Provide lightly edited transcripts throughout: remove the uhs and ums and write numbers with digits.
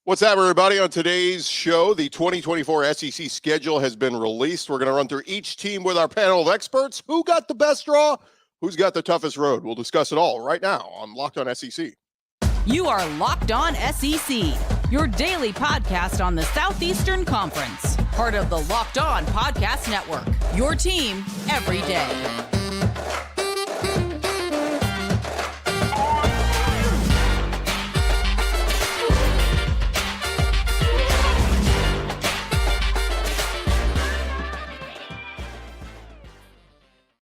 What's up, everybody? On today's show, the 2024 SEC schedule has been released. We're going to run through each team with our panel of experts. Who got the best draw? Who's got the toughest road? We'll discuss it all right now on Locked On SEC. You are Locked On SEC, your daily podcast on the Southeastern Conference. Part of the Locked On Podcast Network, your team every day.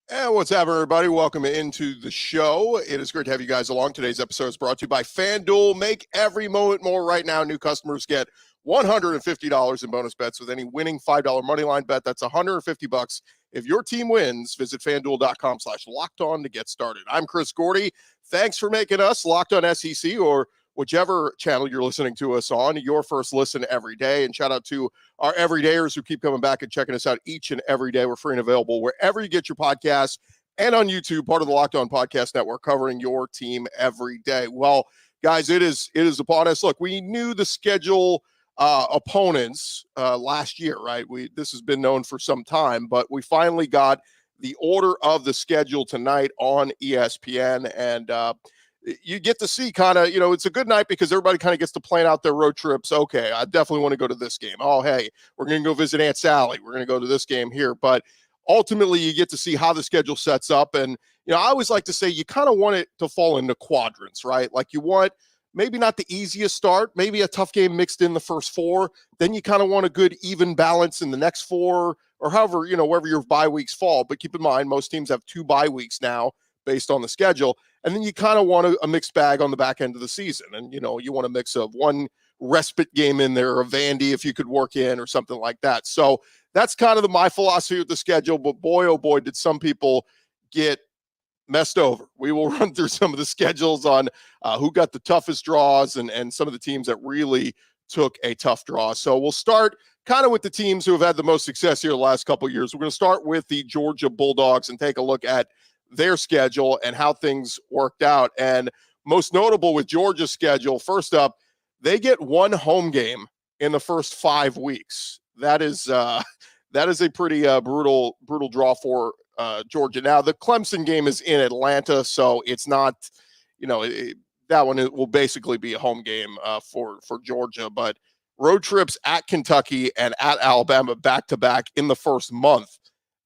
And what's up, everybody? Welcome into the show. It is great to have you guys along. Today's episode is brought to you by FanDuel. Make every moment more right now. New customers get $150 in bonus bets with any winning $5 moneyline bet. That's $150. If your team wins, visit FanDuel.com/lockedon to get started. I'm Chris Gordy. Thanks for making us Locked On SEC, or whichever channel you're listening to us on, your first listen every day. And shout out to our everydayers who keep coming back and checking us out each and every day. We're free and available wherever you get your podcasts and on YouTube, part of the Locked On Podcast Network, covering your team every day. Well, guys, it is upon us. Look, we knew the schedule opponents last year, right? This has been known for some time, but we finally got the order of the schedule tonight on ESPN, and you get to see kind of, it's a good night because everybody kind of gets to plan out their road trips. Okay, I definitely want to go to this game. Oh, hey, we're going to go visit Aunt Sally. We're going to go to this game here. But ultimately, you get to see how the schedule sets up. And, I always like to say you kind of want it to fall into quadrants, right? Like you want maybe not the easiest start, maybe a tough game mixed in the first four. Then you kind of want a good even balance in the next four, or however, wherever your bye weeks fall. But keep in mind, most teams have 2 bye weeks now based on the schedule. And then you kind of want a mixed bag on the back end of the season. And, you want a mix of one respite game in there, a Vandy if you could work in, or something like that. So that's kind of my philosophy with the schedule. But boy, oh boy, did some people get messed over. We will run through some of the schedules on who got the toughest draws and some of the teams that really took a tough draw. So we'll start kind of with the teams who have had the most success here the last couple of years. We're going to start with the Georgia Bulldogs and take a look at their schedule and how things worked out. And most notable with Georgia's schedule, first up, they get one home game in the first 5 weeks. That is a pretty brutal draw for Georgia. Now, the Clemson game is in Atlanta, so it's not, that one will basically be a home game for Georgia. But road trips at Kentucky and at Alabama back-to-back in the first month,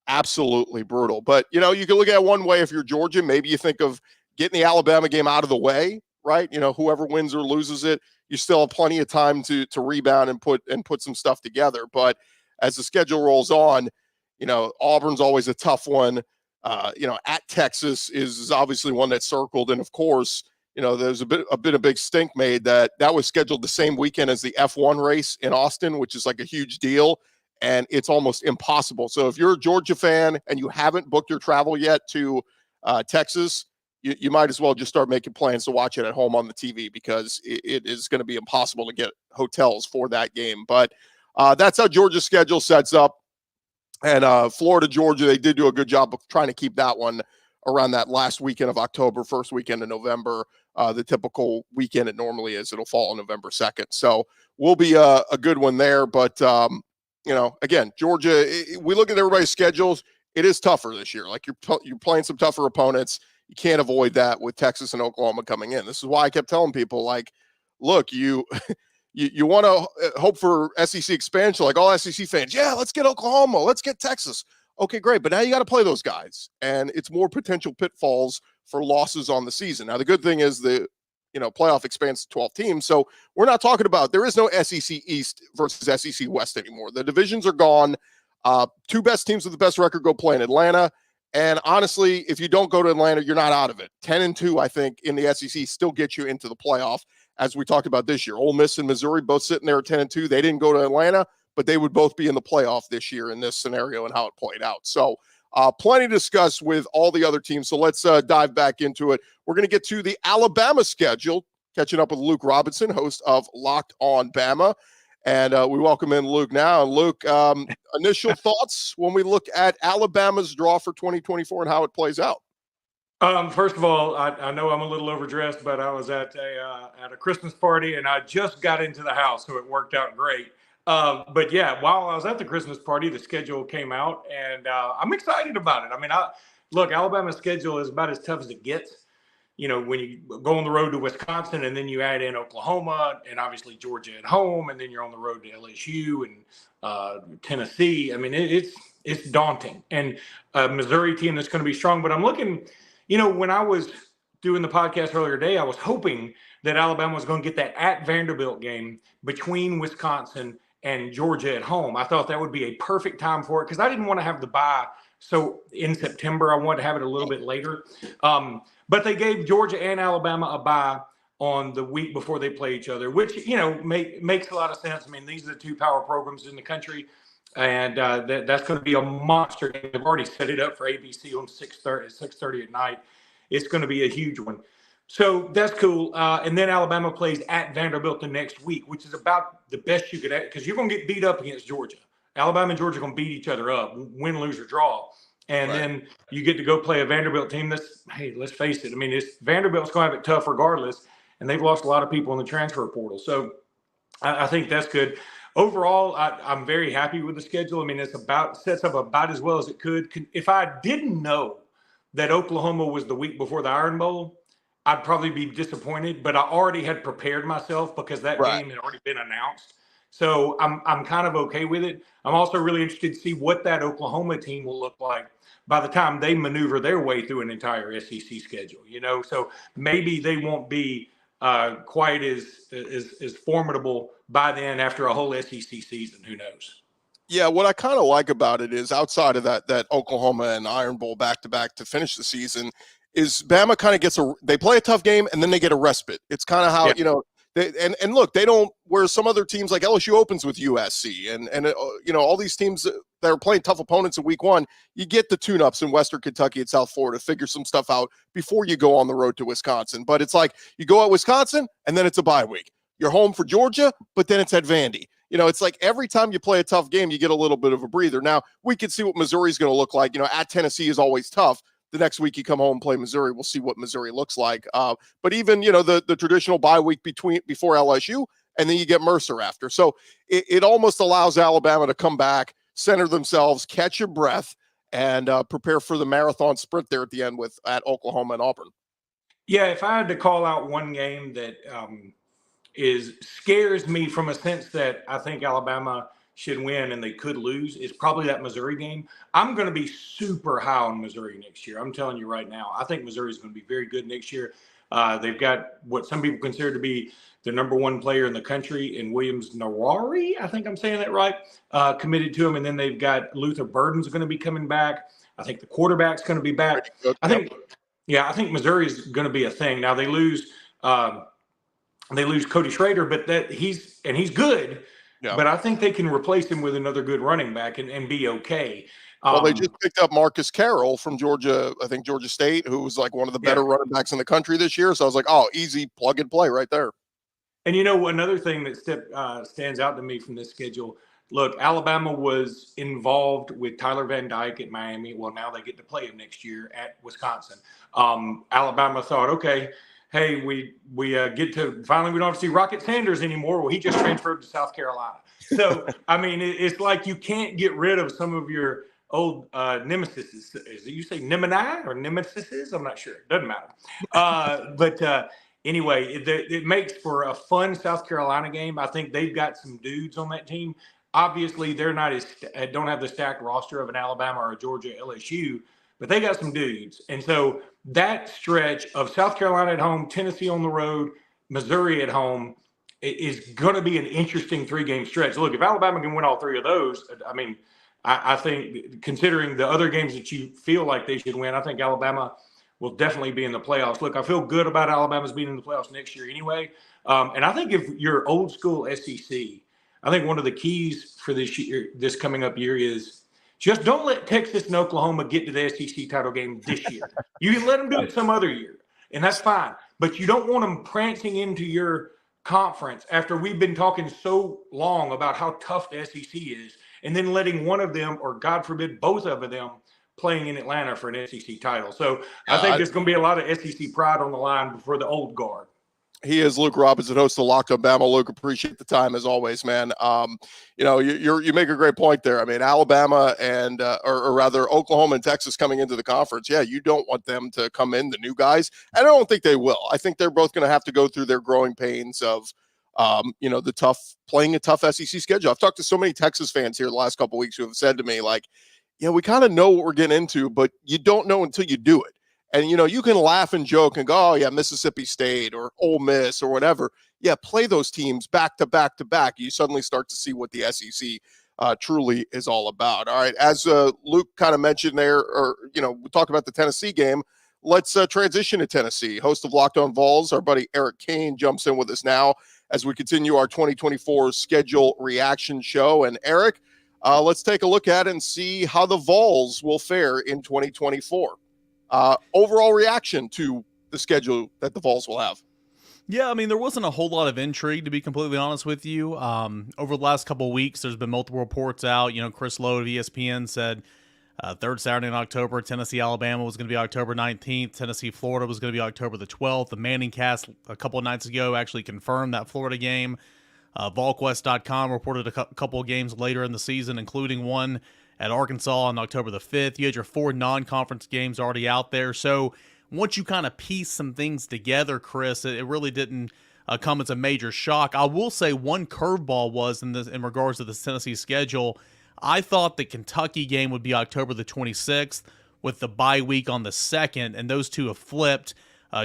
absolutely brutal. But, you can look at it one way. If you're Georgia, maybe you think of getting the Alabama game out of the way, right? Whoever wins or loses it, you still have plenty of time to rebound and put some stuff together. But as the schedule rolls on, Auburn's always a tough one. At Texas is obviously one that's circled. And of course, there's a big stink made that was scheduled the same weekend as the F1 race in Austin, which is like a huge deal. And it's almost impossible. So if you're a Georgia fan and you haven't booked your travel yet to Texas, you might as well just start making plans to watch it at home on the TV, because it is going to be impossible to get hotels for that game. But that's how Georgia's schedule sets up. And Florida, Georgia, they did do a good job of trying to keep that one around that last weekend of October, first weekend of November, the typical weekend it normally is. It'll fall on November 2nd. So will be a good one there. But, again, Georgia, we look at everybody's schedules. It is tougher this year. Like you're playing some tougher opponents. You can't avoid that with Texas and Oklahoma coming in. This is why I kept telling people, like, look, you want to hope for SEC expansion, like all SEC fans. Yeah, let's get Oklahoma. Let's get Texas. Okay, great. But now you got to play those guys. And it's more potential pitfalls for losses on the season. Now, the good thing is the playoff expands to 12 teams. So we're not talking about, there is no SEC East versus SEC West anymore. The divisions are gone. 2 best teams with the best record go play in Atlanta. And honestly, if you don't go to Atlanta, you're not out of it. 10-2, I think, in the SEC still gets you into the playoff, as we talked about this year. Ole Miss and Missouri both sitting there at 10-2. They didn't go to Atlanta, but they would both be in the playoff this year in this scenario and how it played out. So plenty to discuss with all the other teams. So let's dive back into it. We're going to get to the Alabama schedule, catching up with Luke Robinson, host of Locked On Bama. And we welcome in Luke now. And Luke, initial thoughts when we look at Alabama's draw for 2024 and how it plays out? First of all, I know I'm a little overdressed, but I was at a Christmas party and I just got into the house, so it worked out great. But yeah, while I was at the Christmas party, the schedule came out, and I'm excited about it. I mean, look, Alabama's schedule is about as tough as it gets. You know, when you go on the road to Wisconsin and then you add in Oklahoma and obviously Georgia at home, and then you're on the road to LSU and Tennessee. I mean, it's daunting, and a Missouri team that's going to be strong. But I'm looking. You know, when I was doing the podcast earlier today, I was hoping that Alabama was going to get that at Vanderbilt game between Wisconsin and Georgia at home. I thought that would be a perfect time for it because I didn't want to have the bye. So in September, I wanted to have it a little bit later. But they gave Georgia and Alabama a bye on the week before they play each other, which, you know, makes a lot of sense. I mean, these are the two power programs in the country. And that's going to be a monster game. They've already set it up for ABC on 6:30 at night. It's going to be a huge one. So that's cool. And then Alabama plays at Vanderbilt the next week, which is about the best you could have, because you're going to get beat up against Georgia. Alabama and Georgia are going to beat each other up, win, lose, or draw. And then you get to go play a Vanderbilt team that's, hey, let's face it. I mean, Vanderbilt's going to have it tough regardless, and they've lost a lot of people in the transfer portal. So I think that's good. Overall, I'm very happy with the schedule. I mean, sets up about as well as it could. If I didn't know that Oklahoma was the week before the Iron Bowl, I'd probably be disappointed. But I already had prepared myself because that game had already been announced. So I'm kind of okay with it. I'm also really interested to see what that Oklahoma team will look like by the time they maneuver their way through an entire SEC schedule. You know, so maybe they won't be quite as formidable by then after a whole SEC season. Who knows? Yeah, what I kind of like about it is outside of that Oklahoma and Iron Bowl back-to-back to finish the season is Bama kind of they play a tough game and then they get a respite. It's kind of how, you know, and look, they don't, where some other teams like LSU opens with USC and you know, all these teams that are playing tough opponents in week one, you get the tune-ups in Western Kentucky and South Florida, figure some stuff out before you go on the road to Wisconsin. But it's like you go at Wisconsin and then it's a bye week. You're home for Georgia, but then it's at Vandy. You know, it's like every time you play a tough game, you get a little bit of a breather. Now, we can see what Missouri's going to look like. You know, at Tennessee is always tough. The next week you come home and play Missouri. We'll see what Missouri looks like. But even, you know, the traditional bye week before LSU, and then you get Mercer after. So it almost allows Alabama to come back, center themselves, catch your breath, and prepare for the marathon sprint there at the end at Oklahoma and Auburn. Yeah, if I had to call out one game that scares me from a sense that I think Alabama should win and they could lose, is probably that Missouri game. I'm going to be super high on Missouri next year. I'm telling you right now. I think Missouri is going to be very good next year. They've got what some people consider to be the number one player in the country in Williams-Nwaneri. I think I'm saying that right. Committed to him. And then they've got Luther Burden's going to be coming back. I think the quarterback's going to be back. I think Missouri is going to be a thing. Now they lose Cody Schrader, but he's good. Yeah. But I think they can replace him with another good running back and be okay. Well, they just picked up Marcus Carroll from Georgia, I think Georgia State, who was like one of the better running backs in the country this year. So I was like, oh, easy plug and play right there. And, you know, another thing that stands out to me from this schedule, look, Alabama was involved with Tyler Van Dyke at Miami. Well, now they get to play him next year at Wisconsin. Alabama thought, okay, hey, we get to finally we don't have to see Rocket Sanders anymore. Well, he just transferred to South Carolina. So, I mean, it's like you can't get rid of some of your old nemesis. You say Nemini or nemesis? I'm not sure. It doesn't matter. But anyway, it makes for a fun South Carolina game. I think they've got some dudes on that team. Obviously, they're not don't have the stacked roster of an Alabama or a Georgia LSU, but they got some dudes. And so that stretch of South Carolina at home, Tennessee on the road, Missouri at home is going to be an interesting three-game stretch. Look, if Alabama can win all three of those, I mean, I think considering the other games that you feel like they should win, I think Alabama will definitely be in the playoffs. Look, I feel good about Alabama's being in the playoffs next year anyway. And I think if you're old school SEC, I think one of the keys for this coming up year is just don't let Texas and Oklahoma get to the SEC title game this year. You can let them do it some other year, and that's fine. But you don't want them prancing into your conference after we've been talking so long about how tough the SEC is, and then letting one of them, or God forbid, both of them, playing in Atlanta for an SEC title. So I think there's going to be a lot of SEC pride on the line for the old guard. He is Luke Robinson, host of Locked On Bama. Luke, appreciate the time as always, man. You make a great point there. I mean, Alabama and or rather Oklahoma and Texas coming into the conference. Yeah, you don't want them to come in, the new guys. And I don't think they will. I think they're both going to have to go through their growing pains of, playing a tough SEC schedule. I've talked to so many Texas fans here the last couple of weeks who have said to me, like, yeah, we kind of know what we're getting into, but you don't know until you do it. And, you can laugh and joke and go, oh, yeah, Mississippi State or Ole Miss or whatever. Yeah, play those teams back to back to back. You suddenly start to see what the SEC truly is all about. All right, as Luke kind of mentioned there, we talk about the Tennessee game. Let's transition to Tennessee. Host of Locked On Vols, our buddy Eric Kane jumps in with us now as we continue our 2024 schedule reaction show. And Eric, let's take a look at it and see how the Vols will fare in 2024. Overall reaction to the schedule that the Vols will have. Yeah, I mean, there wasn't a whole lot of intrigue, to be completely honest with you. Over the last couple of weeks, there's been multiple reports out. Chris Lowe of ESPN said third Saturday in October, Tennessee, Alabama was going to be October 19th. Tennessee, Florida was going to be October the 12th. The Manning cast a couple of nights ago actually confirmed that Florida game. VolQuest.com reported a couple of games later in the season, including one at Arkansas on October the 5th. You had your 4 non-conference games already out there. So once you kind of piece some things together, Chris, it really didn't come as a major shock. I will say one curveball was in regards to the Tennessee schedule. I thought the Kentucky game would be October the 26th with the bye week on the 2nd, and those two have flipped.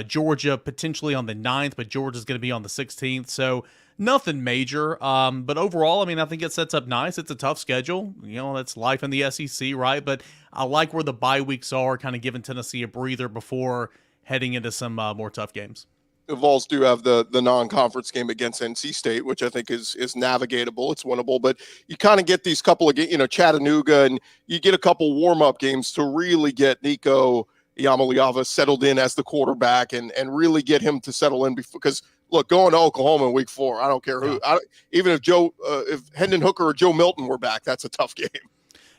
Georgia potentially on the 9th, but Georgia's going to be on the 16th. So nothing major, but overall, I mean, I think it sets up nice. It's a tough schedule. That's life in the SEC, right? But I like where the bye weeks are, kind of giving Tennessee a breather before heading into some more tough games. The Vols do have the non-conference game against NC State, which I think is navigatable. It's winnable, but you kind of get these couple of Chattanooga, and you get a couple warm-up games to really get Nico Iamaleava settled in as the quarterback and really get him to settle in because look, going to Oklahoma in week 4, I don't care who, even if Hendon Hooker or Joe Milton were back, that's a tough game.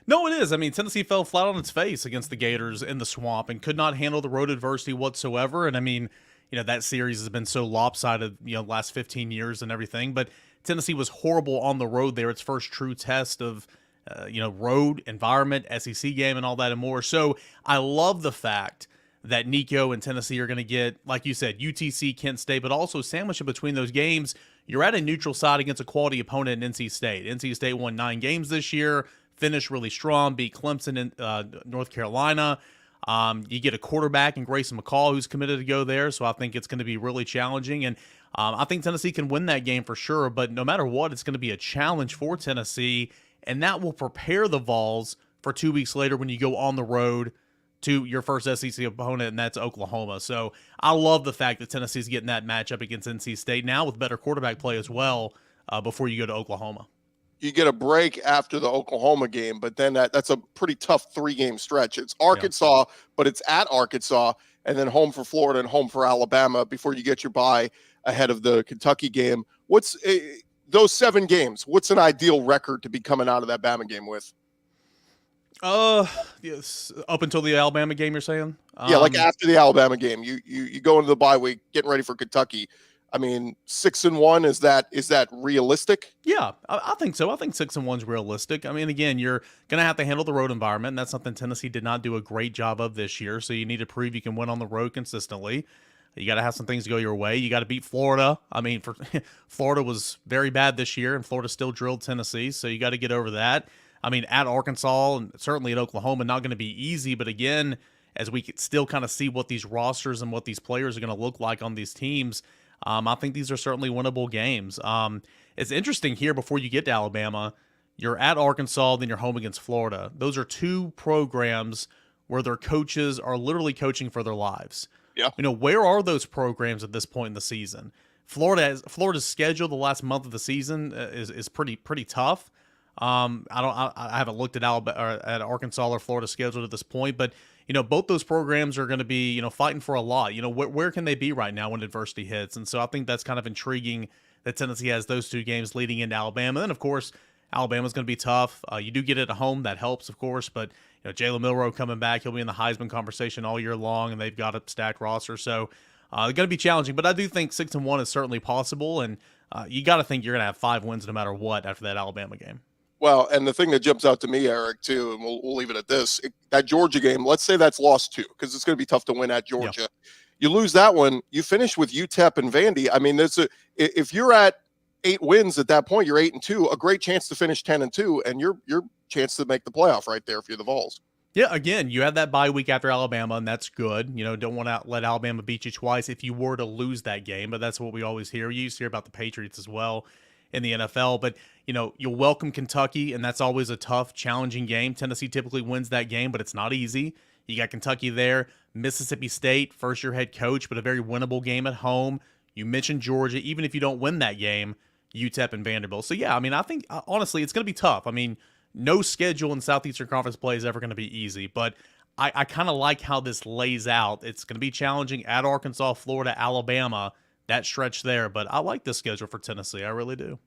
No, it is. I mean, Tennessee fell flat on its face against the Gators in the Swamp and could not handle the road adversity whatsoever. And I mean, that series has been so lopsided, the last 15 years and everything, but Tennessee was horrible on the road there. Its first true test of, road environment, SEC game and all that and more. So I love the fact that Nico and Tennessee are going to get, like you said, UTC, Kent State, but also sandwiched in between those games. You're at a neutral side against a quality opponent in NC State. NC State won 9 games this year, finished really strong, beat Clemson in North Carolina. You get a quarterback in Grayson McCall who's committed to go there, so I think it's going to be really challenging. And I think Tennessee can win that game for sure, but no matter what, it's going to be a challenge for Tennessee, and that will prepare the Vols for 2 weeks later when you go on the road to your first SEC opponent, and that's Oklahoma. So I love the fact that Tennessee's getting that matchup against NC State now with better quarterback play as well before you go to Oklahoma. You get a break after the Oklahoma game, but then that's a pretty tough 3-game stretch. It's Arkansas, but it's at Arkansas, and then home for Florida and home for Alabama before you get your bye ahead of the Kentucky game. What's those 7 games? What's an ideal record to be coming out of that Bama game with? Yes, up until the Alabama game, you're saying? Yeah, like after the Alabama game, you go into the bye week, getting ready for Kentucky. I mean, 6-1, is that realistic? Yeah, I think so. I think 6-1 is realistic. I mean, again, you're going to have to handle the road environment, and that's something Tennessee did not do a great job of this year. So you need to prove you can win on the road consistently. You got to have some things go your way. You got to beat Florida. I mean, Florida was very bad this year, and Florida still drilled Tennessee, so you got to get over that. I mean, at Arkansas and certainly at Oklahoma, not going to be easy. But again, as we could still kind of see what these rosters and what these players are going to look like on these teams, I think these are certainly winnable games. It's interesting here before you get to Alabama, you're at Arkansas, then you're home against Florida. Those are 2 programs where their coaches are literally coaching for their lives. Yeah. Where are those programs at this point in the season? Florida's schedule the last month of the season is pretty tough. I haven't looked at at Arkansas or Florida scheduled at this point, but both those programs are going to be fighting for a lot. Where can they be right now when adversity hits? And so I think that's kind of intriguing that Tennessee has those 2 games leading into Alabama. And of course, Alabama's going to be tough. You do get it at home. That helps, of course, but Jalen Milroe coming back. He'll be in the Heisman conversation all year long, and they've got a stacked roster. So they're going to be challenging, but I do think 6-1 is certainly possible, and you got to think you're going to have 5 wins no matter what after that Alabama game. Well, and the thing that jumps out to me, Eric, too, and we'll leave it at this, that Georgia game, let's say that's lost 2, because it's going to be tough to win at Georgia. Yep. You lose that one, you finish with UTEP and Vandy. I mean, if you're at 8 wins at that point, you're 8-2, a great chance to finish 10-2, and your chance to make the playoff right there if you're the Vols. Yeah, again, you have that bye week after Alabama, and that's good. Don't want to let Alabama beat you twice if you were to lose that game, but that's what we always hear. You used to hear about the Patriots as well in the NFL, but you'll welcome Kentucky, and that's always a tough, challenging game. Tennessee typically wins that game, but it's not easy. You got Kentucky there, Mississippi State, first-year head coach, but a very winnable game at home. You mentioned Georgia. Even if you don't win that game, UTEP and Vanderbilt. So, yeah, I mean, I think, honestly, it's going to be tough. I mean, no schedule in Southeastern Conference play is ever going to be easy, but I kind of like how this lays out. It's going to be challenging at Arkansas, Florida, Alabama, that stretch there, but I like this schedule for Tennessee. I really do.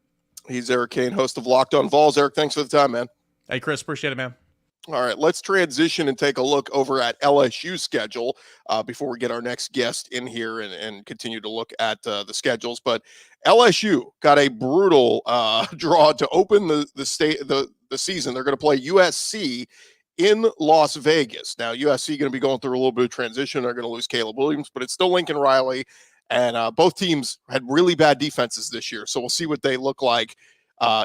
He's Eric Kane, host of Locked On Vols. Eric, thanks for the time, man. Hey, Chris, appreciate it, man. All right, let's transition and take a look over at LSU's schedule before we get our next guest in here and continue to look at the schedules. But LSU got a brutal draw to open the season. They're going to play USC in Las Vegas. Now, USC going to be going through a little bit of transition. They're going to lose Caleb Williams, but it's still Lincoln Riley. And both teams had really bad defenses this year, so we'll see what they look like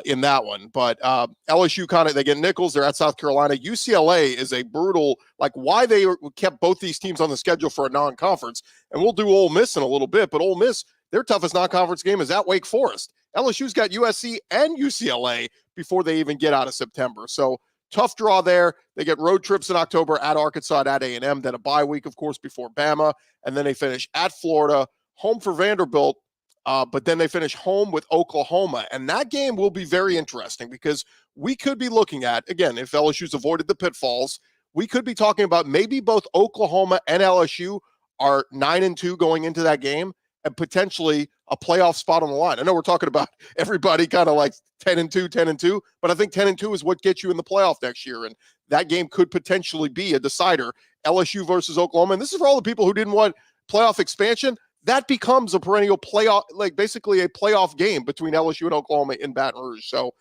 in that one. But LSU they get Nichols. They're at South Carolina. UCLA is a brutal, why they kept both these teams on the schedule for a non-conference. And we'll do Ole Miss in a little bit, but Ole Miss, their toughest non-conference game is at Wake Forest. LSU's got USC and UCLA before they even get out of September. So tough draw there. They get road trips in October at Arkansas, at A&M, then a bye week, of course, before Bama. And then they finish at Florida, home for Vanderbilt, but then they finish home with Oklahoma. And that game will be very interesting because we could be looking at, again, if LSU's avoided the pitfalls, we could be talking about maybe both Oklahoma and LSU are 9-2 going into that game and potentially a playoff spot on the line. I know we're talking about everybody kind of like 10-2, but I think 10-2 is what gets you in the playoff next year. And that game could potentially be a decider, LSU versus Oklahoma. And this is for all the people who didn't want playoff expansion. That becomes a perennial playoff, basically a playoff game between LSU and Oklahoma in Baton Rouge. So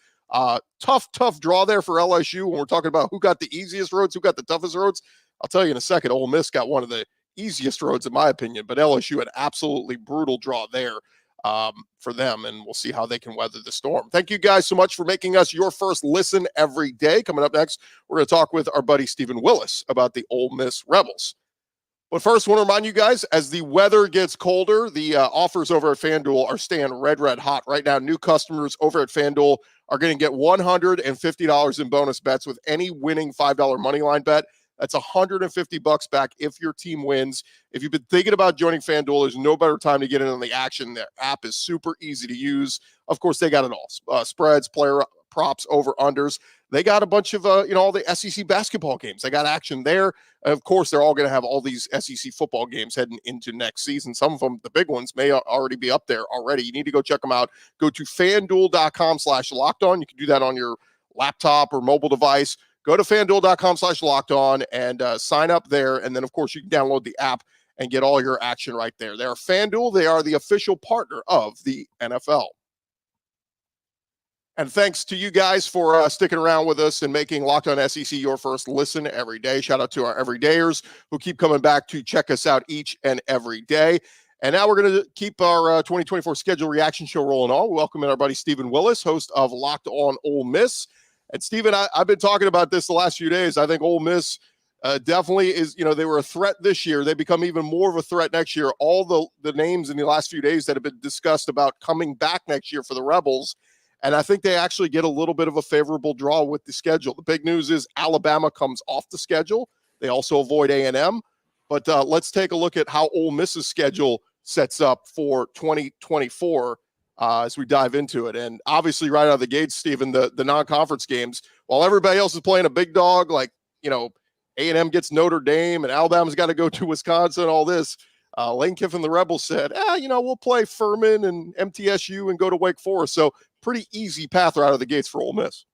tough draw there for LSU when we're talking about who got the easiest roads, who got the toughest roads. I'll tell you in a second, Ole Miss got one of the easiest roads in my opinion, but LSU had absolutely brutal draw there for them, and we'll see how they can weather the storm. Thank you guys so much for making us your first listen every day. Coming up next, we're going to talk with our buddy Stephen Willis about the Ole Miss Rebels. But first, I want to remind you guys, as the weather gets colder, the offers over at FanDuel are staying red hot. Right now, new customers over at FanDuel are going to get $150 in bonus bets with any winning $5 moneyline bet. That's $150 back if your team wins. If you've been thinking about joining FanDuel, there's no better time to get in on the action. Their app is super easy to use. Of course, they got it all. Spreads, player props, over-unders. They got a bunch of, all the SEC basketball games. They got action there. Of course, they're all going to have all these SEC football games heading into next season. Some of them, the big ones, may already be up there already. You need to go check them out. Go to FanDuel.com/lockedon. You can do that on your laptop or mobile device. Go to FanDuel.com/lockedon and sign up there. And then, of course, you can download the app and get all your action right there. They are FanDuel. They are the official partner of the NFL. And thanks to you guys for sticking around with us and making Locked On SEC your first listen every day. Shout out to our everydayers who keep coming back to check us out each and every day. And now we're going to keep our 2024 schedule reaction show rolling on. We welcome in our buddy Stephen Willis, host of Locked On Ole Miss. And Stephen, I've been talking about this the last few days. I think Ole Miss definitely is, they were a threat this year. They become even more of a threat next year. All the names in the last few days that have been discussed about coming back next year for the Rebels. And I think they actually get a little bit of a favorable draw with the schedule. The big news is Alabama comes off the schedule. They also avoid A&M. But let's take a look at how Ole Miss's schedule sets up for 2024 as we dive into it. And obviously right out of the gates, Stephen, the non-conference games, while everybody else is playing a big dog, like, A&M gets Notre Dame and Alabama's got to go to Wisconsin, all this. Lane Kiffin, the Rebels, said, we'll play Furman and MTSU and go to Wake Forest. So pretty easy path right out of the gates for Ole Miss.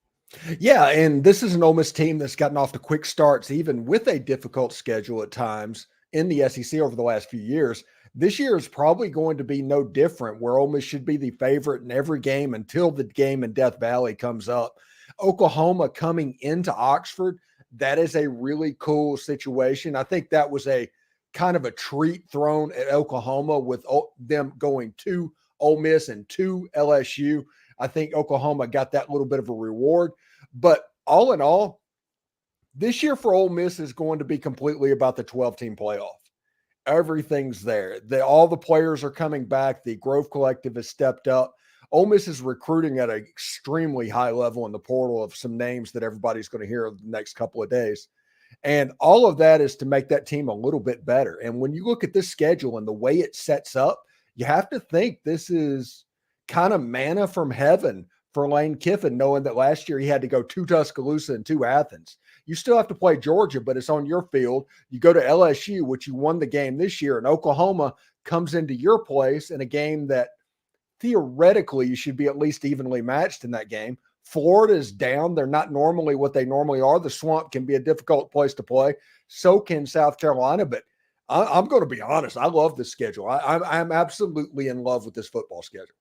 Yeah, and this is an Ole Miss team that's gotten off to quick starts, even with a difficult schedule at times in the SEC over the last few years. This year is probably going to be no different, where Ole Miss should be the favorite in every game until the game in Death Valley comes up. Oklahoma coming into Oxford, that is a really cool situation. I think that was a kind of a treat thrown at Oklahoma with them going to Ole Miss and to LSU. I think Oklahoma got that little bit of a reward. But all in all, this year for Ole Miss is going to be completely about the 12-team playoff. Everything's there. All the players are coming back. The Grove Collective has stepped up. Ole Miss is recruiting at an extremely high level in the portal of some names that everybody's going to hear the next couple of days. And all of that is to make that team a little bit better. And when you look at this schedule and the way it sets up, you have to think this is kind of manna from heaven for Lane Kiffin, knowing that last year he had to go to Tuscaloosa and to Athens. You still have to play Georgia, but it's on your field. You go to LSU, which you won the game this year, and Oklahoma comes into your place in a game that theoretically you should be at least evenly matched in that game. Florida is down. They're not normally what they normally are. The Swamp can be a difficult place to play. So can South Carolina, but I'm going to be honest. I love this schedule. I'm absolutely in love with this football schedule.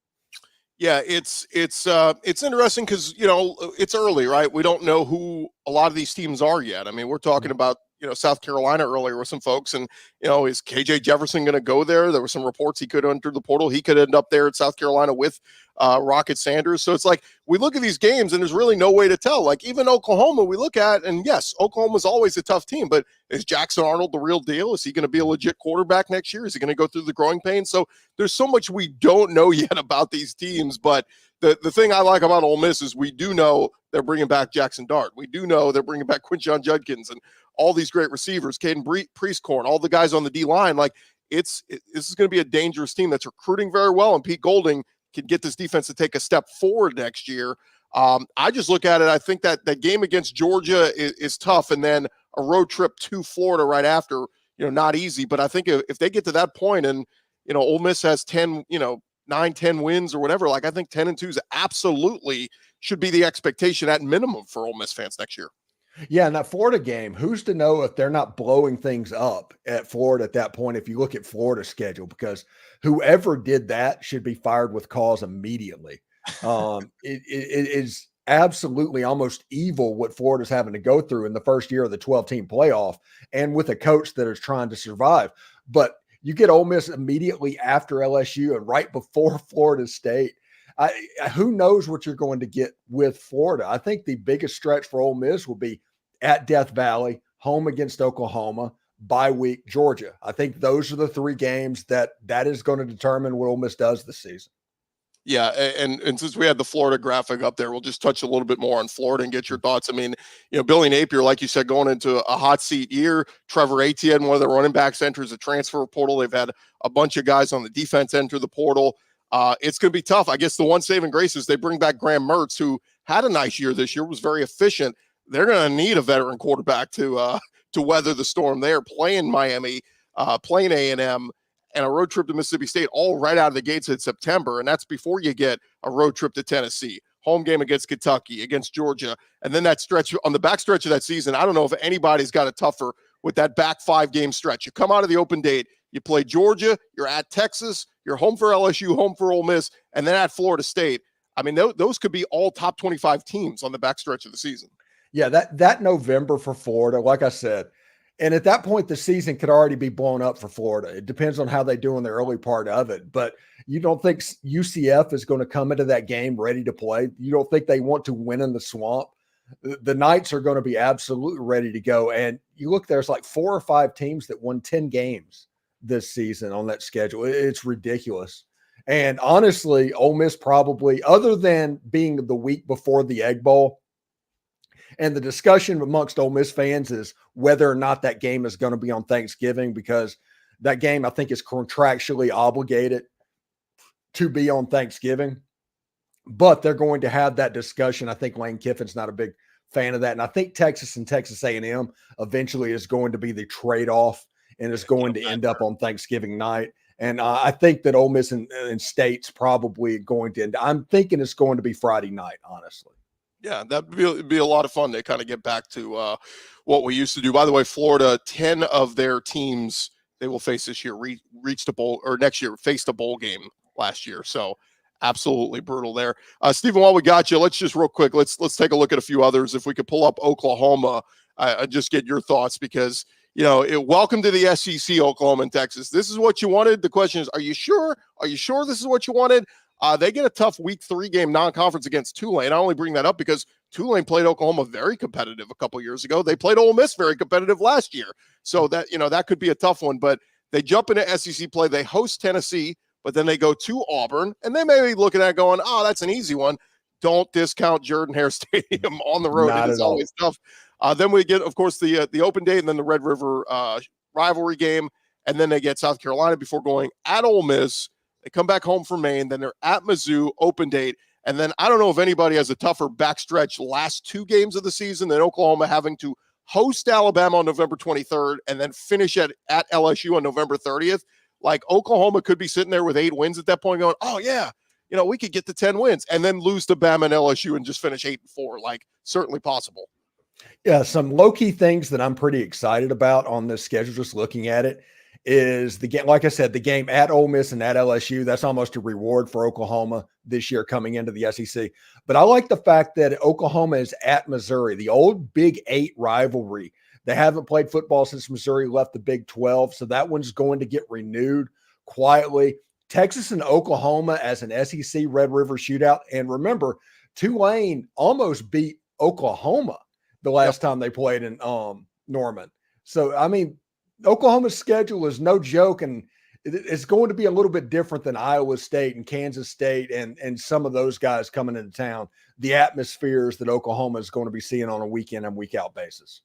Yeah, it's interesting because, it's early, right? We don't know who a lot of these teams are yet. I mean, we're talking about, South Carolina earlier with some folks, and, is KJ Jefferson going to go there? There were some reports he could enter the portal. He could end up there at South Carolina with Rocket Sanders. So it's like we look at these games and there's really no way to tell. Like even Oklahoma, we look at, and yes, Oklahoma's always a tough team, but is Jackson Arnold the real deal? Is he going to be a legit quarterback next year? Is he going to go through the growing pains? So there's so much we don't know yet about these teams, but the thing I like about Ole Miss is we do know they're bringing back Jackson Dart. We do know they're bringing back Quinshon Judkins and all these great receivers, Caden Priestcorn, all the guys on the D-line. Like this is going to be a dangerous team that's recruiting very well, and Pete Golding can get this defense to take a step forward next year. I just look at it. I think that game against Georgia is tough, and then a road trip to Florida right after, not easy. But I think if they get to that point and, Ole Miss has 10, 9-10 wins or whatever, like I think 10-2 is absolutely should be the expectation at minimum for Ole Miss fans next year. Yeah, and that Florida game, who's to know if they're not blowing things up at Florida at that point if you look at Florida's schedule, because whoever did that should be fired with cause immediately. It is absolutely almost evil what Florida's having to go through in the first year of the 12-team playoff and with a coach that is trying to survive. But you get Ole Miss immediately after LSU and right before Florida State. Who knows what you're going to get with Florida? I think the biggest stretch for Ole Miss will be at Death Valley, home against Oklahoma, bye week Georgia. I think those are the three games that is going to determine what Ole Miss does this season. Yeah, and since we had the Florida graphic up there, we'll just touch a little bit more on Florida and get your thoughts. I mean, Billy Napier, like you said, going into a hot seat year. Trevor Etienne, one of the running backs, enters the transfer portal. They've had a bunch of guys on the defense enter the portal. It's going to be tough. I guess the one saving grace is they bring back Graham Mertz, who had a nice year this year, was very efficient. They're going to need a veteran quarterback to weather the storm there, playing Miami, playing A&M, and a road trip to Mississippi State all right out of the gates in September. And that's before you get a road trip to Tennessee, home game against Kentucky, against Georgia. And then that stretch on the back stretch of that season, I don't know if anybody's got it tougher with that back 5-game stretch. You come out of the open date, you play Georgia, you're at Texas, you're home for LSU, home for Ole Miss, and then at Florida State. I mean, those could be all top 25 teams on the back stretch of the season. Yeah, that November for Florida, like I said, and at that point, the season could already be blown up for Florida. It depends on how they do in the early part of it. But you don't think UCF is going to come into that game ready to play? You don't think they want to win in the Swamp? The Knights are going to be absolutely ready to go. And you look, there's like 4 or 5 teams that won 10 games this season on that schedule. It's ridiculous. And honestly, Ole Miss probably, other than being the week before the Egg Bowl, and the discussion amongst Ole Miss fans is whether or not that game is going to be on Thanksgiving, because that game, I think, is contractually obligated to be on Thanksgiving. But they're going to have that discussion. I think Lane Kiffin's not a big fan of that. And I think Texas and Texas A&M eventually is going to be the trade-off and is going to end up on Thanksgiving night. And I think that Ole Miss and State's probably going to end. I'm thinking it's going to be Friday night, honestly. Yeah, that'd be a lot of fun to kind of get back to what we used to do. By the way, Florida, 10 of their teams they will face this year reached a bowl, or next year faced a bowl game last year. So absolutely brutal there. Stephen, while we got you, let's just real quick, let's take a look at a few others. If we could pull up Oklahoma, I just get your thoughts because, welcome to the SEC, Oklahoma and Texas. This is what you wanted. The question is, are you sure? Are you sure this is what you wanted? They get a tough week 3 game non-conference against Tulane. I only bring that up because Tulane played Oklahoma very competitive a couple years ago. They played Ole Miss very competitive last year. So that, that could be a tough one, but they jump into SEC play. They host Tennessee, but then they go to Auburn, and they may be looking at going, oh, that's an easy one. Don't discount Jordan-Hare Stadium on the road. Not It is at all. always tough. Then we get, of course, the open date and then the Red River rivalry game, and then they get South Carolina before going at Ole Miss. They come back home for Maine, then they're at Mizzou, open date, and then I don't know if anybody has a tougher backstretch last 2 games of the season than Oklahoma having to host Alabama on November 23rd and then finish at LSU on November 30th. Like, Oklahoma could be sitting there with 8 wins at that point going, oh, yeah, we could get to 10 wins and then lose to Bama and LSU and just finish 8-4. Like, certainly possible. Yeah, some low-key things that I'm pretty excited about on this schedule, just looking at it, is the game, like I said, the game at Ole Miss and at LSU. That's almost a reward for Oklahoma this year coming into the SEC. But I like the fact that Oklahoma is at Missouri, the old Big 8 rivalry. They haven't played football since Missouri left the Big 12, so that one's going to get renewed quietly. Texas and Oklahoma as an SEC Red River shootout. And remember, Tulane almost beat Oklahoma the last time they played in Norman. So, I mean, Oklahoma's schedule is no joke, and it's going to be a little bit different than Iowa State and Kansas State and some of those guys coming into town, the atmospheres that Oklahoma is going to be seeing on a week in and week out basis.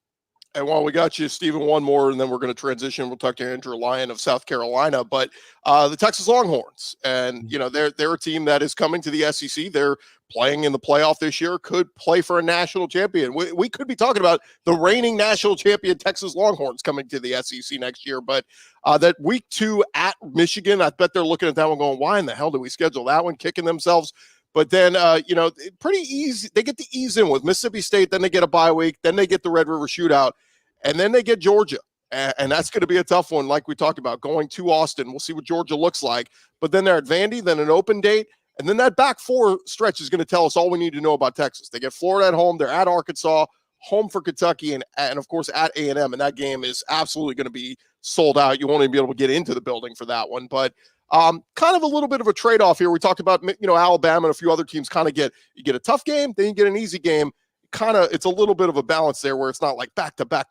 And while we got you, Stephen, one more, and then we're going to transition. We'll talk to Andrew Lyon of South Carolina, but the Texas Longhorns, and they're a team that is coming to the SEC. They're playing in the playoff this year, could play for a national champion. We could be talking about the reigning national champion Texas Longhorns coming to the SEC next year. But that week 2 at Michigan, I bet they're looking at that one going, why in the hell do we schedule that one, kicking themselves? But then, pretty easy. They get to ease in with Mississippi State. Then they get a bye week. Then they get the Red River shootout. And then they get Georgia. And that's going to be a tough one, like we talked about, going to Austin. We'll see what Georgia looks like. But then they're at Vandy, then an open date. And then that back 4 stretch is going to tell us all we need to know about Texas. They get Florida at home. They're at Arkansas, home for Kentucky, and of course, at A&M. And that game is absolutely going to be sold out. You won't even be able to get into the building for that one. But kind of a little bit of a trade-off here. We talked about, Alabama and a few other teams kind of you get a tough game, then you get an easy game. It's a little bit of a balance there where it's not like back-to-back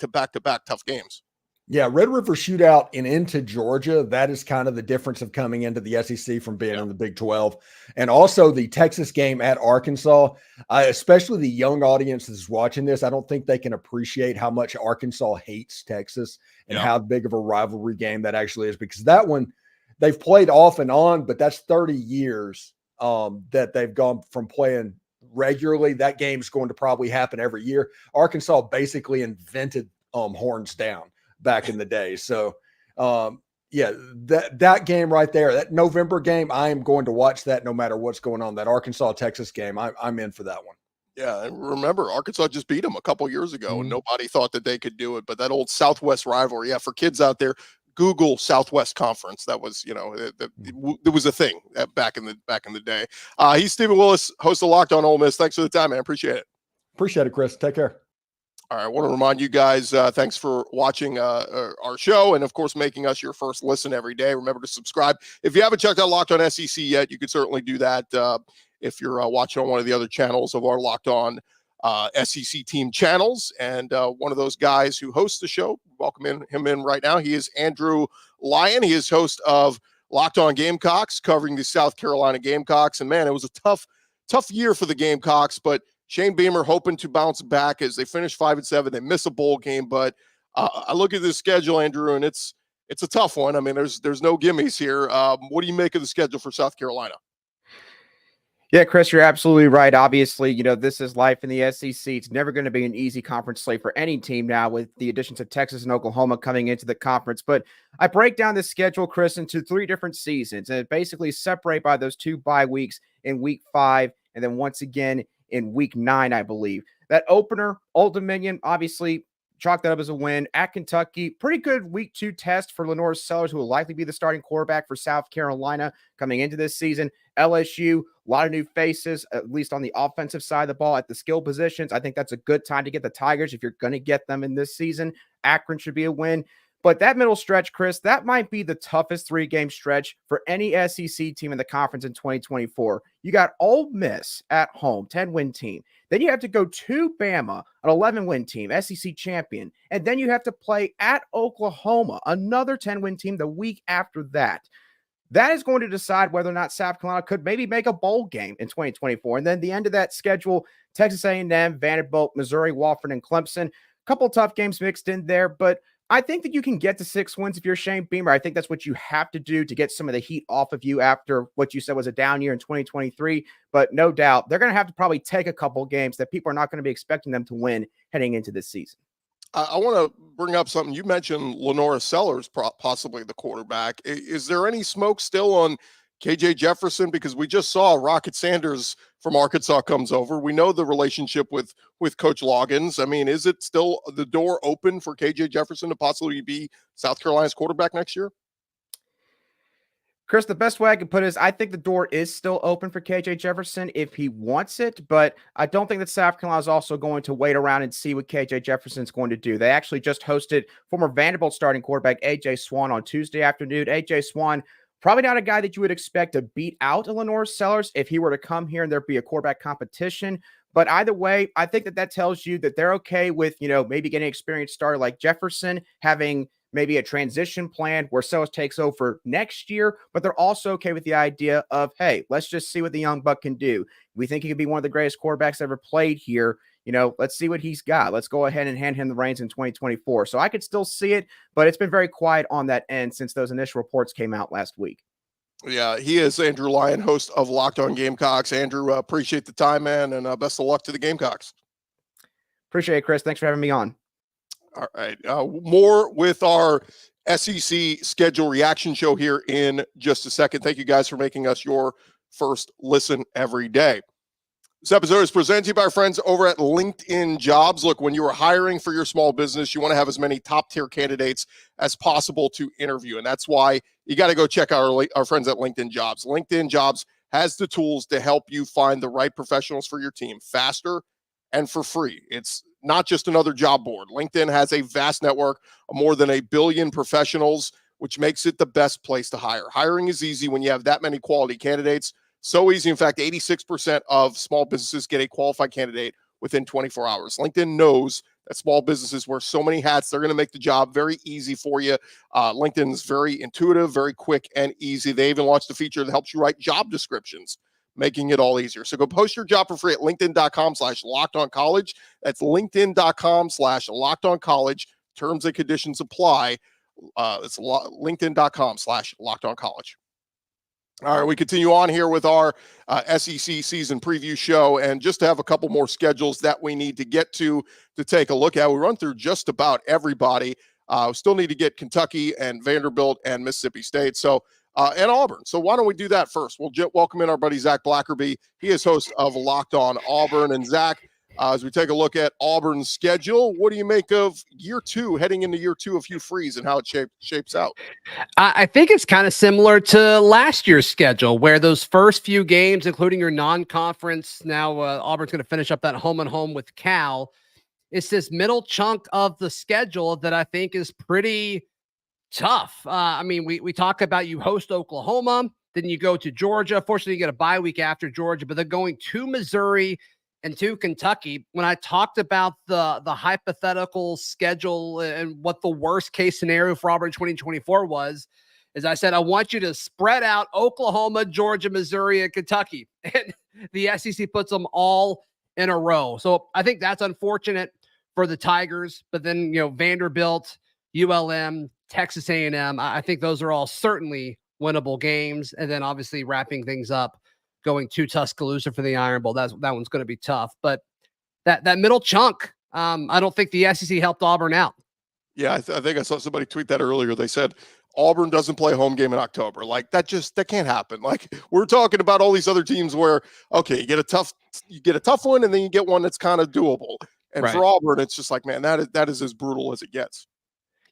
tough games. Yeah, Red River shootout and into Georgia, that is kind of the difference of coming into the SEC from being in the Big 12. And also the Texas game at Arkansas, especially the young audience that's watching this, I don't think they can appreciate how much Arkansas hates Texas and how big of a rivalry game that actually is, because that one, they've played off and on, but that's 30 years that they've gone from playing regularly. That game's going to probably happen every year. Arkansas basically invented horns down back in the day. So, that game right there, that November game, I am going to watch that no matter what's going on. That Arkansas-Texas game, I'm in for that one. Yeah, and remember, Arkansas just beat them a couple years ago, and nobody thought that they could do it. But that old Southwest rivalry, for kids out there, Google Southwest Conference. That was, it was a thing back in the day. He's Stephen Willis, host of Locked On Ole Miss. Thanks for the time, man. Appreciate it. Appreciate it, Chris. Take care. All right, I want to remind you guys, thanks for watching our show and, of course, making us your first listen every day. Remember to subscribe. If you haven't checked out Locked On SEC yet, you could certainly do that if you're watching on one of the other channels of our Locked On SEC team channels. And one of those guys who hosts the show, welcome him in right now. He is Andrew Lyon. He is host of Locked On Gamecocks, covering the South Carolina Gamecocks. And, man, it was a tough year for the Gamecocks, but Shane Beamer hoping to bounce back as they finish 5-7. They miss a bowl game, but I look at this schedule, Andrew, and it's a tough one. I mean, there's no gimmies here. What do you make of the schedule for South Carolina? Yeah, Chris, you're absolutely right. Obviously, this is life in the SEC. It's never going to be an easy conference slate for any team now with the additions of Texas and Oklahoma coming into the conference. But I break down this schedule, Chris, into 3 different seasons, and it basically separate by those 2 bye weeks in week 5 and then once again in week 9, I believe. That opener, Old Dominion, obviously chalk that up as a win. At Kentucky, pretty good week 2 test for Lenore Sellers, who will likely be the starting quarterback for South Carolina coming into this season. LSU, a lot of new faces, at least on the offensive side of the ball at the skill positions. I think that's a good time to get the Tigers if you're going to get them in this season. Akron should be a win. But that middle stretch, Chris, that might be the toughest 3-game stretch for any SEC team in the conference in 2024. You got Ole Miss at home, 10-win team. Then you have to go to Bama, an 11-win team, SEC champion. And then you have to play at Oklahoma, another 10-win team the week after that. That is going to decide whether or not South Carolina could maybe make a bowl game in 2024. And then the end of that schedule, Texas A&M, Vanderbilt, Missouri, Wofford, and Clemson. A couple tough games mixed in there, but I think that you can get to 6 wins if you're Shane Beamer. I think that's what you have to do to get some of the heat off of you after what you said was a down year in 2023. But no doubt, they're going to have to probably take a couple games that people are not going to be expecting them to win heading into this season. I want to bring up something. You mentioned Lenora Sellers, possibly the quarterback. Is there any smoke still on KJ Jefferson? Because we just saw Rocket Sanders from Arkansas comes over. We know the relationship with Coach Loggins. I mean, is it still the door open for KJ Jefferson to possibly be South Carolina's quarterback next year? Chris, the best way I can put it is I think the door is still open for KJ Jefferson if he wants it, but I don't think that South Carolina is also going to wait around and see what KJ Jefferson is going to do. They actually just hosted former Vanderbilt starting quarterback A.J. Swan on Tuesday afternoon. A.J. Swan, probably not a guy that you would expect to beat out Lenore Sellers if he were to come here and there'd be a quarterback competition. But either way, I think that tells you that they're okay with, maybe getting an experienced starter like Jefferson, having maybe a transition plan where Sellers takes over next year, but they're also okay with the idea of, hey, let's just see what the young buck can do. We think he could be one of the greatest quarterbacks ever played here. Let's see what he's got. Let's go ahead and hand him the reins in 2024. So I could still see it, but it's been very quiet on that end since those initial reports came out last week. Yeah, he is Andrew Lyon, host of Locked On Gamecocks. Andrew, appreciate the time, man, and best of luck to the Gamecocks. Appreciate it, Chris. Thanks for having me on. All right. More with our SEC schedule reaction show here in just a second. Thank you guys for making us your first listen every day. This episode is presented to you by our friends over at LinkedIn Jobs. Look, when you are hiring for your small business, you want to have as many top-tier candidates as possible to interview. And that's why you got to go check out our friends at LinkedIn Jobs. LinkedIn Jobs has the tools to help you find the right professionals for your team faster and for free. It's not just another job board. LinkedIn has a vast network of more than 1 billion professionals, which makes it the best place to hire. Hiring is easy when you have that many quality candidates. So easy. In fact, 86% of small businesses get a qualified candidate within 24 hours. LinkedIn knows that small businesses wear so many hats. They're going to make the job very easy for you. LinkedIn's very intuitive, very quick and easy. They even launched a feature that helps you write job descriptions, making it all easier. So go post your job for free at linkedin.com/lockedoncollege. That's linkedin.com/lockedoncollege. Terms and conditions apply. It's linkedin.com/lockedoncollege. All right, we continue on here with our SEC season preview show. And just to have a couple more schedules that we need to get to take a look at. We run through just about everybody. We still need to get Kentucky and Vanderbilt and Mississippi State. So and Auburn. So why don't we do that first? We'll welcome in our buddy Zach Blackerby. He is host of Locked On Auburn. And Zach, as we take a look at Auburn's schedule, what do you make of year 2, heading into year 2 of Hugh Freeze and how it shapes out? I think it's kind of similar to last year's schedule, where those first few games, including your non-conference, now Auburn's going to finish up that home-and-home with Cal. It's this middle chunk of the schedule that I think is pretty tough. I mean, we talk about you host Oklahoma, then you go to Georgia. Fortunately, you get a bye week after Georgia, but they're going to Missouri and to Kentucky. When I talked about the hypothetical schedule and what the worst case scenario for Auburn 2024 was, is I said, I want you to spread out Oklahoma, Georgia, Missouri, and Kentucky. And the SEC puts them all in a row. So I think that's unfortunate for the Tigers. But then, Vanderbilt, ULM, Texas A&M, I think those are all certainly winnable games. And then obviously wrapping things up going to Tuscaloosa for the Iron Bowl. That one's going to be tough. But that middle chunk, I don't think the SEC helped Auburn out. Yeah, I think I saw somebody tweet that earlier. They said Auburn doesn't play a home game in October. Like that can't happen. Like we're talking about all these other teams where, okay, you get a tough one and then you get one that's kind of doable. And Right. for Auburn, it's just like, man, that is as brutal as it gets.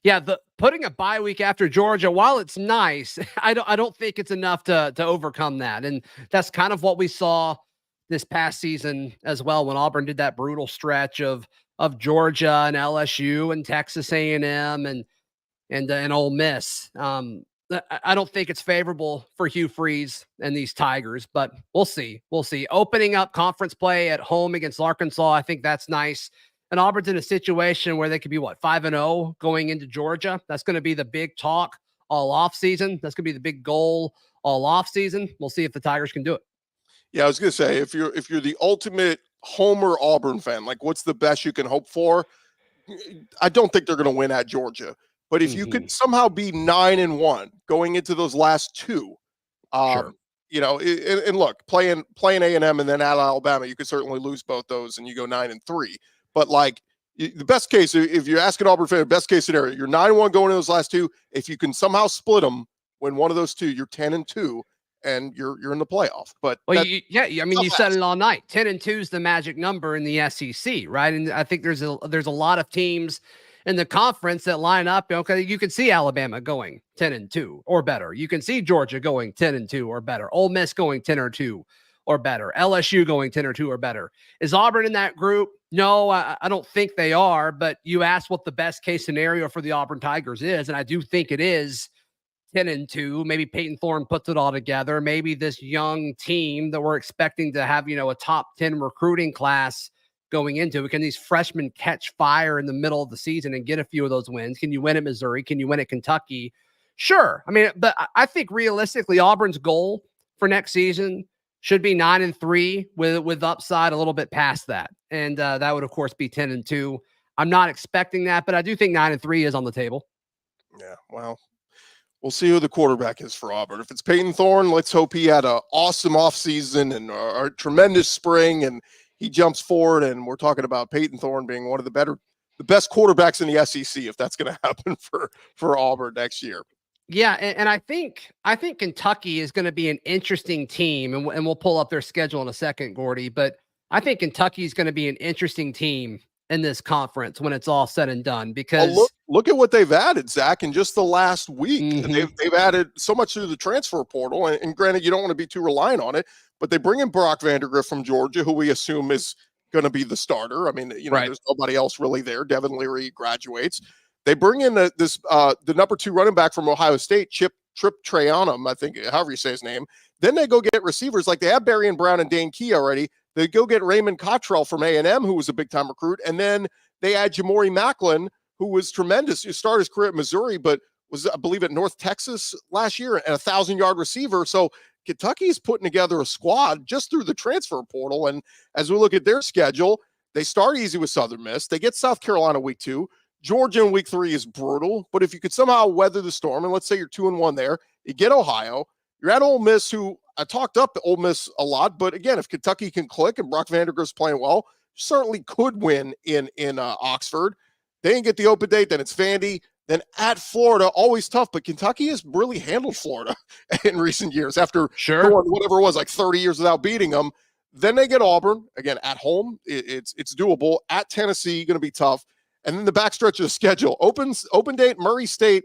Yeah, the putting a bye week after Georgia, while it's nice, I don't think it's enough to overcome that. And that's kind of what we saw this past season as well when Auburn did that brutal stretch of Georgia and LSU and Texas A&M and Ole Miss. I don't think it's favorable for Hugh Freeze and these Tigers, but we'll see. We'll see. Opening up conference play at home against Arkansas, I think that's nice. And Auburn's in a situation where they could be 5-0 going into Georgia. That's going to be the big talk all off season. That's going to be the big goal all off season. We'll see if the Tigers can do it. Yeah, I was going to say, if you're the ultimate homer Auburn fan, like what's the best you can hope for? I don't think they're going to win at Georgia, but if you could somehow be 9-1 going into those last two, Sure. you know, and look, playing A&M and then at Alabama, you could certainly lose both those and you go 9-3. But like the best case, if you're asking Auburn fan, best case scenario, you're 9-1 going into those last two. If you can somehow split them, win one of those two, you're 10-2. And you're in the playoff. But well, you said it all night. 10-2 is the magic number in the SEC, right? And I think there's a lot of teams in the conference that line up. Okay, you can see Alabama going 10-2 or better. You can see Georgia going 10-2 or better. Ole Miss going 10-2 or better. LSU going 10-2 or better. Is Auburn in that group? No, I don't think they are. But you asked what the best case scenario for the Auburn Tigers is, and I do think it is 10-2. Maybe Peyton Thorne puts it all together. Maybe this young team that we're expecting to have, a top 10 recruiting class going into it. Can these freshmen catch fire in the middle of the season and get a few of those wins? Can you win at Missouri? Can you win at Kentucky? Sure. I mean, but I think realistically, Auburn's goal for next season should be 9-3 with upside a little bit past that. And that would, of course, be 10-2. I'm not expecting that, but I do think 9-3 is on the table. Yeah, well, we'll see who the quarterback is for Auburn. If it's Peyton Thorne, let's hope he had an awesome offseason and a tremendous spring, and he jumps forward. And we're talking about Peyton Thorne being one of the best quarterbacks in the SEC, if that's going to happen for Auburn next year. Yeah, and I think Kentucky is going to be an interesting team, and we'll pull up their schedule in a second, Gordy. But I think Kentucky is going to be an interesting team in this conference when it's all said and done, because look at what they've added, Zach, in just the last week. They've added so much through the transfer portal, and granted, you don't want to be too reliant on it, but they bring in Brock Vandagriff from Georgia, who we assume is going to be the starter. I mean, right. There's nobody else really there. Devin Leary graduates. They bring in the number 2 running back from Ohio State, Trip Trayanum, I think, however you say his name. Then they go get receivers like they have Berrien Brown and Dane Key already. They go get Raymond Cottrell from A&M, who was a big-time recruit. And then they add Jamori Macklin, who was tremendous. He started his career at Missouri, but was, I believe, at North Texas last year, and a 1,000-yard receiver. So Kentucky is putting together a squad just through the transfer portal. And as we look at their schedule, they start easy with Southern Miss. They get South Carolina week 2. Georgia in week 3 is brutal. But if you could somehow weather the storm, and let's say you're 2-1 there, you get Ohio. You're at Ole Miss, who I talked up Ole Miss a lot, but again, if Kentucky can click and Brock Vandagriff's playing well, certainly could win in Oxford. They didn't get the open date, then it's Vandy, then at Florida, always tough, but Kentucky has really handled Florida in recent years after going whatever it was, like 30 years without beating them. Then they get Auburn, again, at home. It's doable. At Tennessee, going to be tough. And then the backstretch of the schedule, open date, Murray State,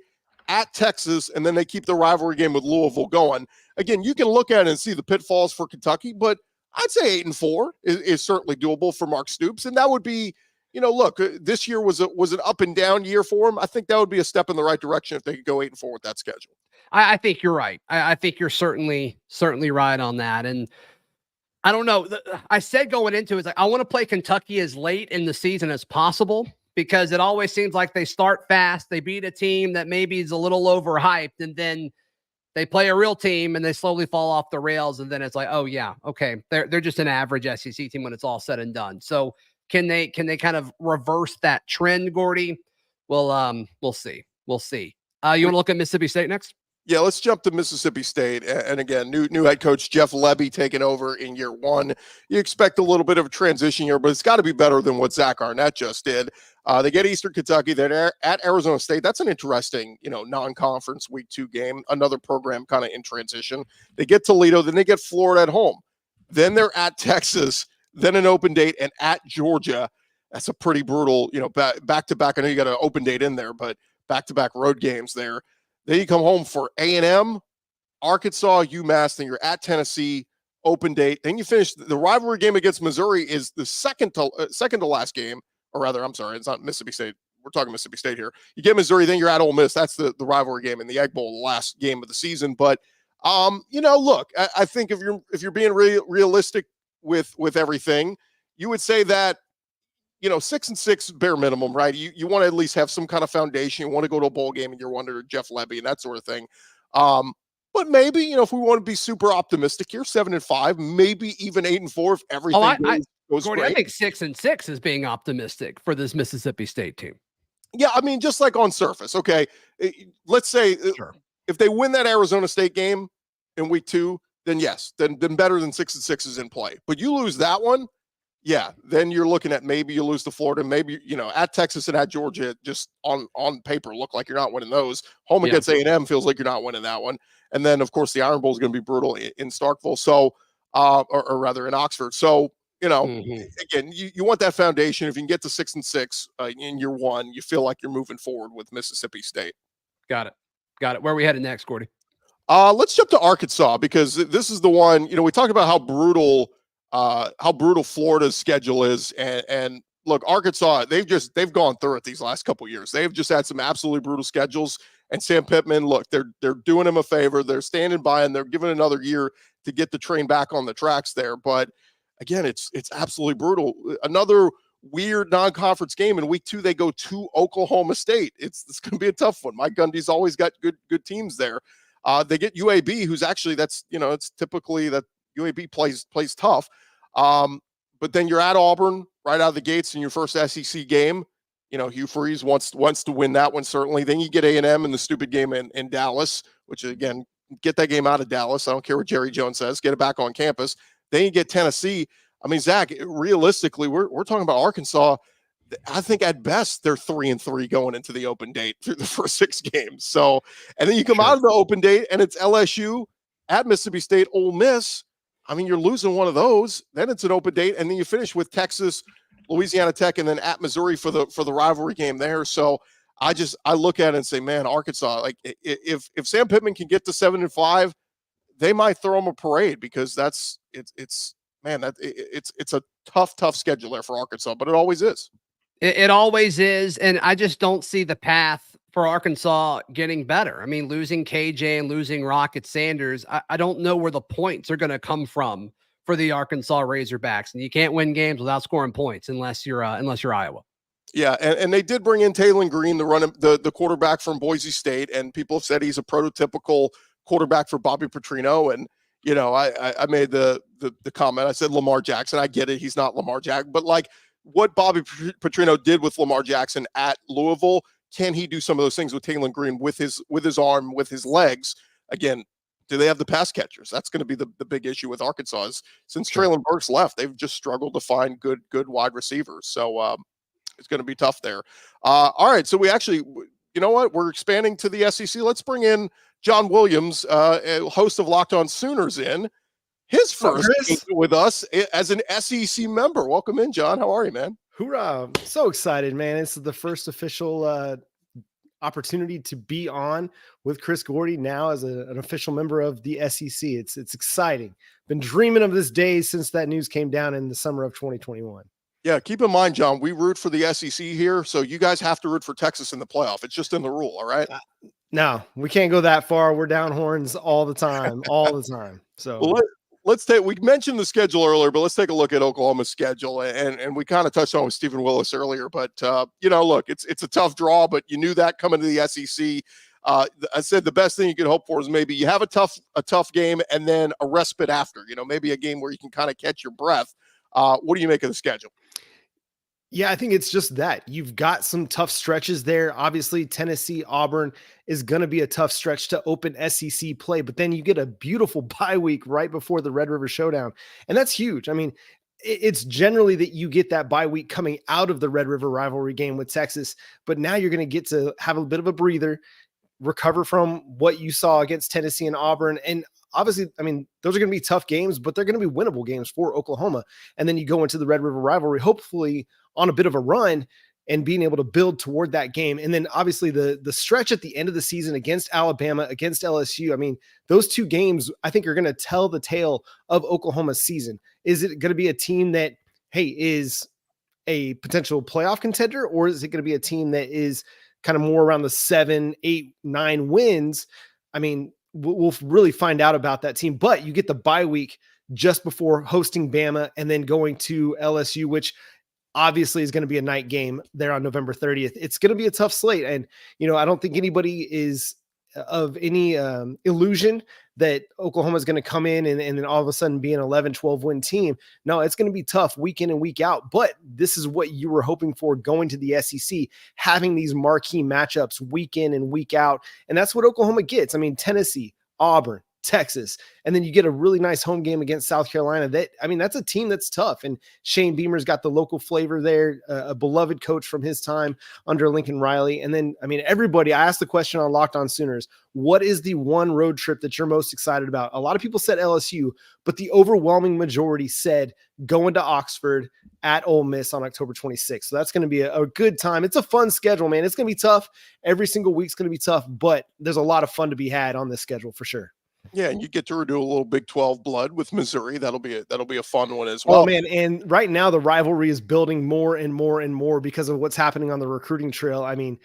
at Texas, and then they keep the rivalry game with Louisville going. Again, you can look at it and see the pitfalls for Kentucky, but I'd say 8-4 is certainly doable for Mark Stoops. And that would be, look, this year was an up and down year for him. I think that would be a step in the right direction if they could go 8-4 with that schedule. I think you're right. I think you're certainly right on that. And I don't know. I said going into it, I want to play Kentucky as late in the season as possible, because it always seems like they start fast. They beat a team that maybe is a little overhyped, and then they play a real team and they slowly fall off the rails. And then it's like, oh yeah, okay. They're just an average SEC team when it's all said and done. So can they kind of reverse that trend, Gordy? Well, we'll see. You want to look at Mississippi State next? Yeah, let's jump to Mississippi State. And again, new head coach Jeff Lebby taking over in year one. You expect a little bit of a transition here, but it's got to be better than what Zach Arnett just did. They get Eastern Kentucky. They're at Arizona State. That's an interesting, non-conference week 2 game. Another program kind of in transition. They get Toledo, then they get Florida at home. Then they're at Texas, then an open date, and at Georgia. That's a pretty brutal, back-to-back. I know you got an open date in there, but back-to-back road games there. Then you come home for A&M, Arkansas, UMass. Then you're at Tennessee, open date. Then you finish the rivalry game against Missouri is the second to last game, or rather, I'm sorry, it's not Mississippi State. We're talking Mississippi State here. You get Missouri, then you're at Ole Miss. That's the rivalry game in the Egg Bowl, the last game of the season. But look, I think if you're being realistic with everything, you would say that 6-6 bare minimum, right? You want to at least have some kind of foundation. You want to go to a bowl game and you're under Jeff Lebby and that sort of thing. But maybe, if we want to be super optimistic here, 7-5, maybe even 8-4 if everything goes Gordy, great. I think 6-6 is being optimistic for this Mississippi State team. Yeah, I mean, just like on surface, okay. Let's say Sure. if they win that Arizona State game in week 2, then yes, then better than 6-6 is in play. But you lose that one, yeah, then you're looking at maybe you lose to Florida, maybe, at Texas and at Georgia, just on paper, look like you're not winning those. Home against A&M feels like you're not winning that one. And then, of course, the Iron Bowl is going to be brutal in Starkville, so, or rather in Oxford. So, again, you want that foundation. If you can get to 6-6 in year one, you feel like you're moving forward with Mississippi State. Got it. Where are we headed next, Gordy? Let's jump to Arkansas, because this is the one, we talked about how brutal Florida's schedule is. And look, Arkansas, they've gone through it these last couple of years. They've just had some absolutely brutal schedules. And Sam Pittman, look, they're doing him a favor. They're standing by and they're giving another year to get the train back on the tracks there. But again, it's absolutely brutal. Another weird non-conference game in week 2. They go to Oklahoma State. It's going to be a tough one. Mike Gundy's always got good teams there. They get UAB, who's actually it's typically that UAB plays tough. But then you're at Auburn right out of the gates in your first SEC game. Hugh Freeze wants to win that one, certainly. Then you get A&M in the stupid game in Dallas, which, again, get that game out of Dallas. I don't care what Jerry Jones says. Get it back on campus. Then you get Tennessee. I mean, Zach, realistically, we're talking about Arkansas. I think at best they're 3-3 going into the open date through the first 6 games. So, and then you come out of the open date and it's LSU at Mississippi State, Ole Miss. I mean, you're losing one of those. Then it's an open date, and then you finish with Texas, Louisiana Tech, and then at Missouri for the rivalry game there. So I look at it and say, man, Arkansas, like if Sam Pittman can get to 7-5, they might throw him a parade, because it's a tough schedule there for Arkansas, but it always is. It always is, and I just don't see the path for Arkansas getting better. I mean, losing KJ and losing Rocket Sanders, I don't know where the points are going to come from for the Arkansas Razorbacks, and you can't win games without scoring points unless you're Iowa. Yeah, and they did bring in Taylon Green, the quarterback from Boise State, and people have said he's a prototypical quarterback for Bobby Petrino. And I made the comment. I said Lamar Jackson. I get it, he's not Lamar Jackson, but like what Bobby Petrino did with Lamar Jackson at Louisville, can he do some of those things with Taylon Green with his arm, with his legs? Again, do they have the pass catchers? That's going to be the big issue with Arkansas. Since Traylon Burks left, they've just struggled to find good wide receivers. So it's going to be tough there. All right, so we actually, you know what? We're expanding to the SEC. Let's bring in John Williams, host of Locked On Sooners, in his first game with us as an SEC member. Welcome in, John. How are you, man? Hoorah. I'm so excited, man. This is the first official opportunity to be on with Chris Gordy now as an official member of the SEC. It's exciting. Been dreaming of this day since that news came down in the summer of 2021. Yeah, keep in mind, John, we root for the SEC here, so you guys have to root for Texas in the playoff. It's just in the rule, all right? No, we can't go that far. We're down horns all the time, So well, let's take, we mentioned the schedule earlier, but let's take a look at Oklahoma's schedule. And we kind of touched on with Stephen Willis earlier, but look, it's a tough draw, but you knew that coming to the SEC. I said the best thing you could hope for is maybe you have a tough game and then a respite after, maybe a game where you can kind of catch your breath. What do you make of the schedule? Yeah, I think it's just that you've got some tough stretches there. Obviously, Tennessee, Auburn is going to be a tough stretch to open SEC play, but then you get a beautiful bye week right before the Red River Showdown. And that's huge. I mean, it's generally that you get that bye week coming out of the Red River rivalry game with Texas, but now you're going to get to have a bit of a breather, recover from what you saw against Tennessee and Auburn. And obviously, I mean, those are going to be tough games, but they're going to be winnable games for Oklahoma. And then you go into the Red River rivalry, hopefully on a bit of a run and being able to build toward that game. And then obviously the stretch at the end of the season against Alabama, against LSU. I mean, those two games, I think, are going to tell the tale of Oklahoma's season. Is it going to be a team that, hey, is a potential playoff contender, or is it going to be a team that is kind of more around the 7, 8, 9 wins? I mean, we'll really find out about that team, but you get the bye week just before hosting Bama and then going to LSU, which obviously is going to be a night game there on November 30th. It's going to be a tough slate. And, I don't think anybody is of any illusion that Oklahoma is going to come in and then all of a sudden be an 11, 12 win team. No, it's going to be tough week in and week out, but this is what you were hoping for going to the SEC, having these marquee matchups week in and week out. And that's what Oklahoma gets. I mean, Tennessee, Auburn, Texas, and then you get a really nice home game against South Carolina. That's a team that's tough. And Shane Beamer's got the local flavor there, a beloved coach from his time under Lincoln Riley. And then, everybody, I asked the question on Locked On Sooners, what is the one road trip that you're most excited about? A lot of people said LSU, but the overwhelming majority said going to Oxford at Ole Miss on October 26th. So that's going to be a good time. It's a fun schedule, man. It's going to be tough. Every single week's going to be tough, but there's a lot of fun to be had on this schedule for sure. Yeah, and you get to do a little Big 12 blood with Missouri. That'll be a fun one as well. Oh man, and right now the rivalry is building more and more and more because of what's happening on the recruiting trail. I mean,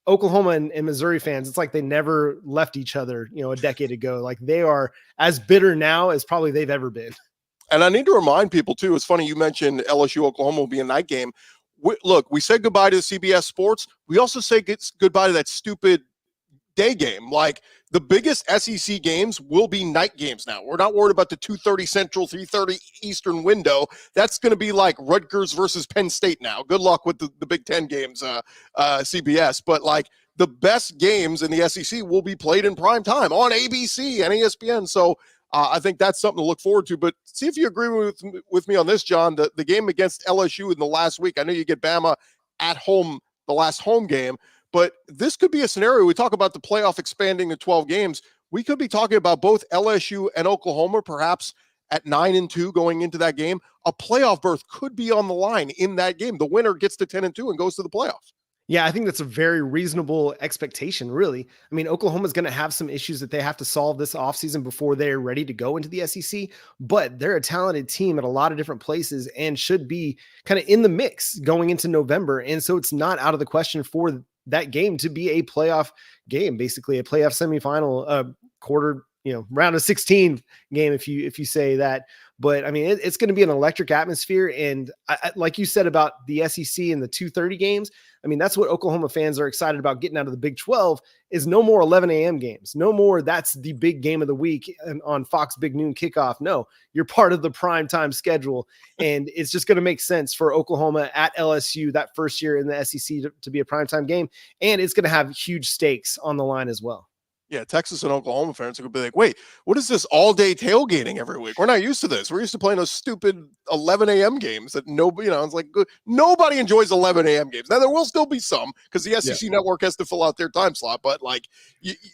Oklahoma and Missouri fans, it's like they never left each other, a decade ago. Like they are as bitter now as probably they've ever been. And I need to remind people too, it's funny you mentioned LSU Oklahoma will be a night game. We said goodbye to CBS Sports. We also say goodbye to that stupid day game. Like the biggest SEC games will be night games now. We're not worried about the 2:30 Central, 3:30 Eastern window. That's going to be like Rutgers versus Penn State now. Good luck with the Big Ten games, CBS. But like the best games in the SEC will be played in prime time on ABC and ESPN. So I think that's something to look forward to. But see if you agree with me on this, John. The game against LSU in the last week, I know you get Bama at home, the last home game. But this could be a scenario. We talk about the playoff expanding to 12 games. We could be talking about both LSU and Oklahoma, perhaps at 9-2 going into that game. A playoff berth could be on the line in that game. The winner gets to 10-2 and goes to the playoffs. Yeah, I think that's a very reasonable expectation, really. I mean, Oklahoma's going to have some issues that they have to solve this offseason before they're ready to go into the SEC, but they're a talented team at a lot of different places and should be kind of in the mix going into November. And so it's not out of the question for that game to be a playoff game, basically a playoff semifinal, quarter, round of 16 game, if you say that. But I mean, it's going to be an electric atmosphere. And I, like you said about the SEC and the 2:30 games, I mean, that's what Oklahoma fans are excited about getting out of the Big 12 is no more 11 a.m. games. No more, that's the big game of the week on Fox Big Noon Kickoff. No, you're part of the prime time schedule. And it's just going to make sense for Oklahoma at LSU that first year in the SEC to be a primetime game. And it's going to have huge stakes on the line as well. Yeah, Texas and Oklahoma fans are going to be like, wait, what is this all-day tailgating every week? We're not used to this. We're used to playing those stupid 11 a.m. games that nobody, it's like nobody enjoys 11 a.m. games. Now, there will still be some because the SEC network has to fill out their time slot, but like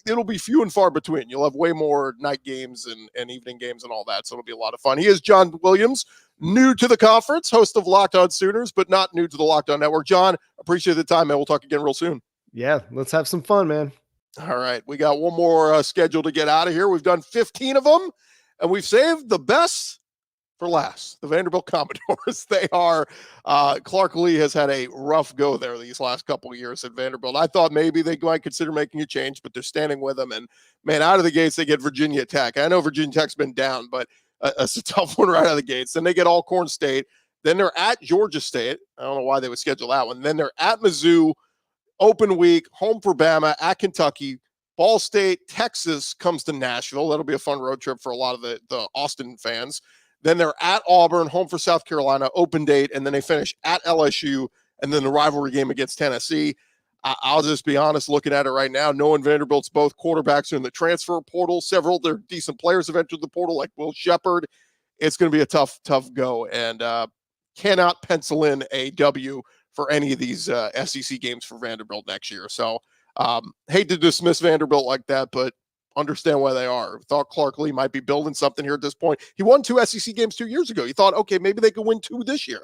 it'll be few and far between. You'll have way more night games and evening games and all that, so it'll be a lot of fun. He is John Williams, new to the conference, host of Locked On Sooners, but not new to the Locked On Network. John, appreciate the time, man. We'll talk again real soon. Yeah, let's have some fun, man. All right, we got one more schedule to get out of here. We've done 15 of them, and we've saved the best for last. The Vanderbilt Commodores. They are. Clark Lee has had a rough go there these last couple of years at Vanderbilt. I thought maybe they might consider making a change, but they're standing with them. And man, out of the gates they get Virginia Tech. I know Virginia Tech's been down, but it's a tough one right out of the gates. Then they get Alcorn State. Then they're at Georgia State. I don't know why they would schedule that one. Then they're at Mizzou. Open week, home for Bama, at Kentucky, Ball State, Texas comes to Nashville. That'll be a fun road trip for a lot of the Austin fans. Then they're at Auburn, home for South Carolina, open date, and then they finish at LSU, and then the rivalry game against Tennessee. I'll just be honest, looking at it right now, knowing Vanderbilt's both quarterbacks are in the transfer portal. Several of their decent players have entered the portal, like Will Shepherd. It's going to be a tough go, and cannot pencil in a W for any of these SEC games for Vanderbilt next year. So hate to dismiss Vanderbilt like that, but understand why they are. Thought Clark Lee might be building something here at this point. He won 2 SEC games 2 years ago. You thought, okay, maybe they could win 2 this year.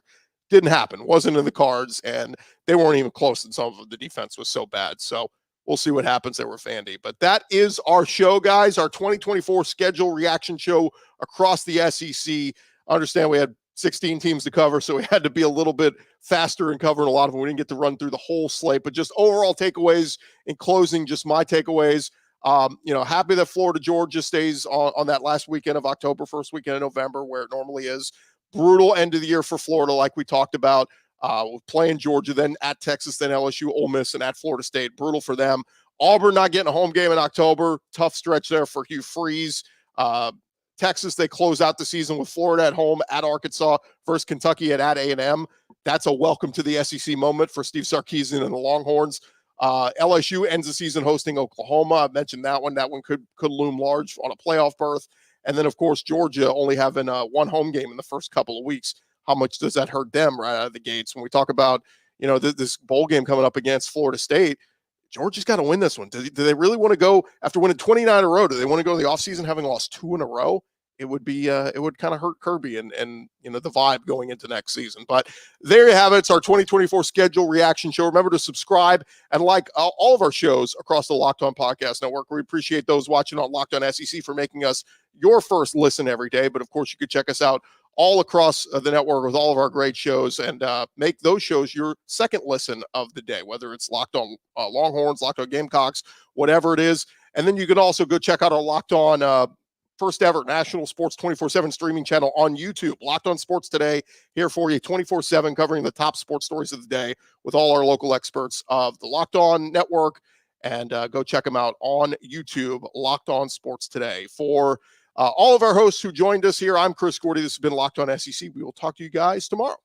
Didn't happen. Wasn't in the cards, and they weren't even close, and some of the defense was so bad. So we'll see what happens there with Vandy. But that is our show, guys, our 2024 schedule reaction show across the SEC. I understand we had 16 teams to cover, so we had to be a little bit faster in covering a lot of them. We didn't get to run through the whole slate, but just overall takeaways in closing, just my takeaways. Happy that Florida, Georgia stays on that last weekend of October, first weekend of November, where it normally is. Brutal end of the year for Florida, like we talked about, playing Georgia, then at Texas, then LSU, Ole Miss, and at Florida State. Brutal for them. Auburn not getting a home game in October. Tough stretch there for Hugh Freeze. Texas, they close out the season with Florida at home, at Arkansas, versus Kentucky at A&M. That's a welcome to the SEC moment for Steve Sarkisian and the Longhorns. LSU ends the season hosting Oklahoma. I mentioned that one. That one could loom large on a playoff berth. And then, of course, Georgia only having one home game in the first couple of weeks. How much does that hurt them right out of the gates? When we talk about, this bowl game coming up against Florida State, Georgia's got to win this one. Do they really want to go after winning 29 in a row? Do they want to go to the offseason having lost 2 in a row? It would be it would kind of hurt Kirby and the vibe going into next season. But there you have it. It's our 2024 schedule reaction show. Remember to subscribe and like all of our shows across the Locked On Podcast Network. We appreciate those watching on Locked On SEC for making us your first listen every day. But of course, you could check us out all across the network with all of our great shows and make those shows your second listen of the day, whether it's Locked On Longhorns, Locked On Gamecocks, whatever it is. And then you can also go check out our Locked On first ever national sports 24/7 streaming channel on YouTube. Locked On Sports Today, here for you 24/7, covering the top sports stories of the day with all our local experts of the Locked On Network. And go check them out on YouTube, Locked On Sports Today. For all of our hosts who joined us here, I'm Chris Gordy. This has been Locked On SEC. We will talk to you guys tomorrow.